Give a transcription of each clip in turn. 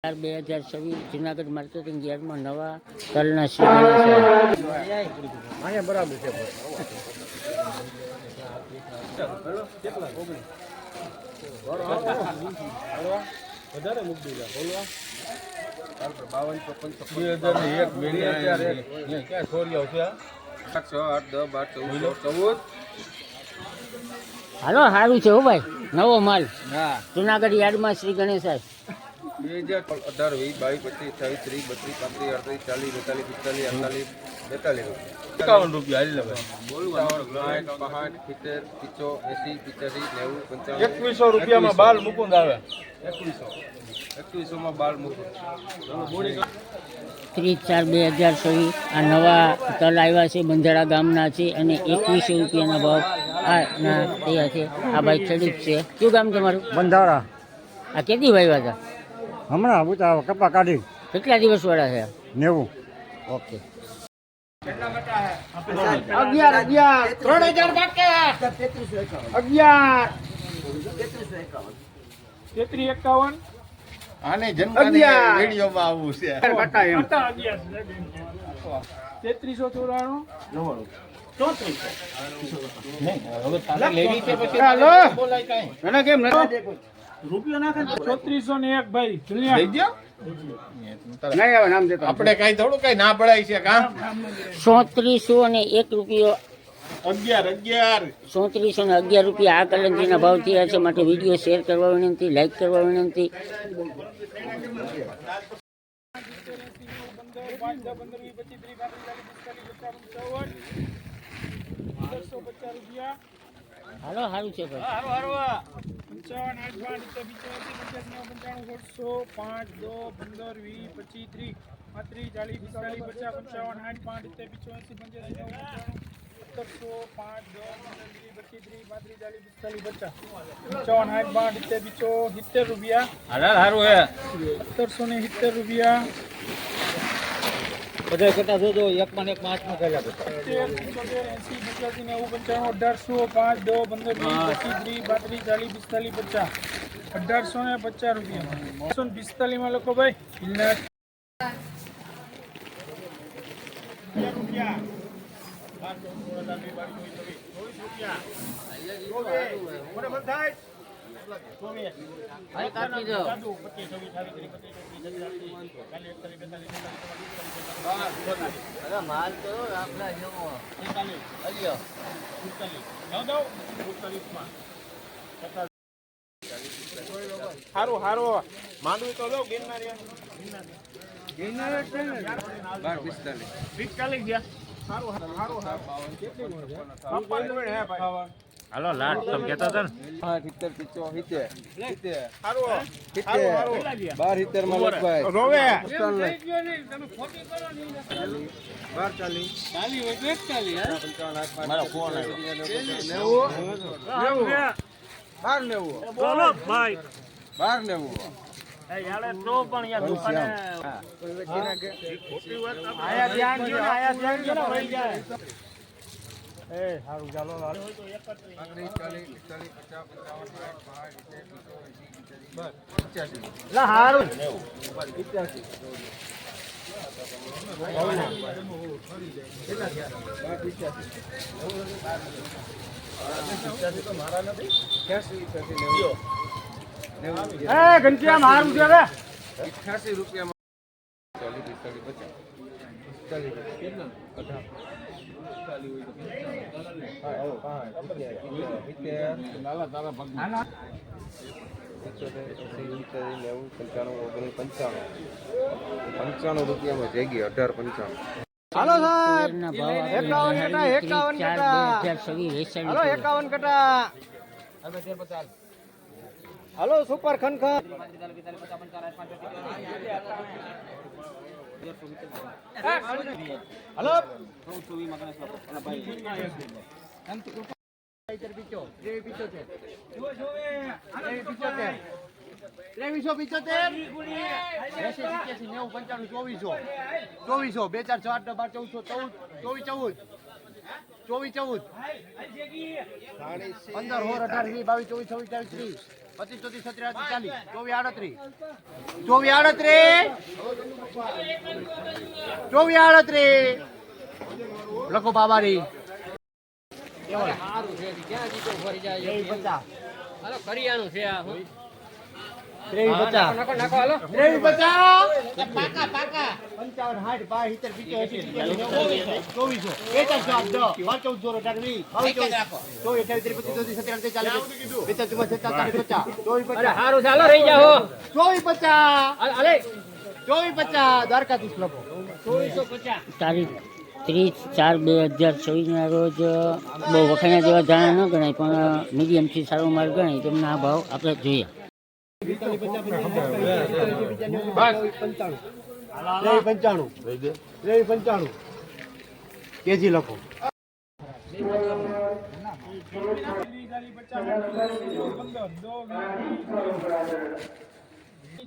2026 Junagadh marketing યાર્ડમાં નવા તલના અહીંયા બરાબર છે. વધારે મૂકી દીધા બોલવા 52 હાલો સારું છે હો ભાઈ. નવો માલ જુનાગઢ યાર્ડમાં શ્રી ગણેશાય 2018 20 22 25 26 30 32 33 40 45 48 રૂપિયા રૂપિયામાં બાલ મુકુંદ આવે 2100 માં બાલ મુકુંદ 30/4/2024 આ નવા તલ આવ્યા છે. બંધારા ગામના છે અને 2100 રૂપિયાના ભાવ ના તૈયાર છે. આ ભાઈ ખેડૂત છે. કયું ગામ તમારું? બંધારા. આ કેટલી વાવ્યા હતા? હમણાં ઉતાર કપા કાઢી. કેટલા દિવસ વાળા છે? 90. ઓકે. 3351 આને જનતાની વિડિયોમાં આવવું છે. 3301 ભાઈ આપણે કઈ થોડું કઈ ના પડાય છે કા 301 રૂપિયો 11 રૂપિયા આ કલંજીના ભાવ થયા છે. માટે વિડીયો શેર કરવા વિનંતી, લાઈક કરવા વિનંતી. હાલો સારું છે ભાઈ. 1770 રૂપિયા. 1770 રૂપિયા. બધા કરતા જોજો એક માં એક પાંચ માં કર્યા બધા 1850 રૂપિયા. 1850 માં લખો ભાઈ. માલ તો આપણા જેવો હારું માંડવી તો દો ગિરનાર 45 ગયા. હાલો લાટ તમે કહેતા હતા ને 12 માં લખવાય રોવે મારો ફોન આવ્યો 12 ઘંટિયા મારું છે 88 રૂપિયા 55 રૂપિયામાં જગી 1855. હાલો સાહેબ 51 કટા. હાલો સુપર ખનખન. હાલો 15 18 20 22 24 26 27 30 25 34 37 40 24 38 લખો બાબારી કરિયાણું છે આ 53 સારું ચાલો રહી જાઓ 24 દ્વારકાધીશ લખો તારીખ 30/4/2024 ના રોજ બહુ વખાણ્યા જેવા ધાણા ન ગણાય પણ મીડિયમથી સારો માલ ગણાય તેમના આ ભાવ આપણે જોઈએ. 95 કેજી લખો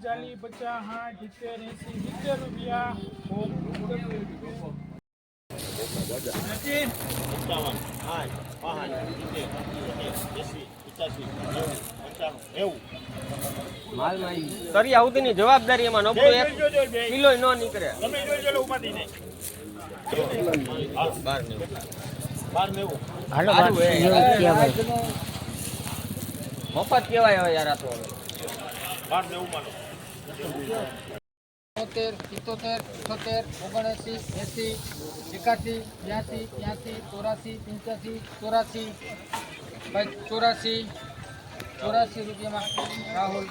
ચાલી 50 60 70 80 રૂપિયા કરી આવતી ની જવાબદારી એમાં નફો 1 કિલો ન નીકળે. હાલો 12 મફત કેવાય હવે યાર આ તો હવે 77 78 79 80 81 82 83 84 85 84 રૂપિયામાં રાહુલ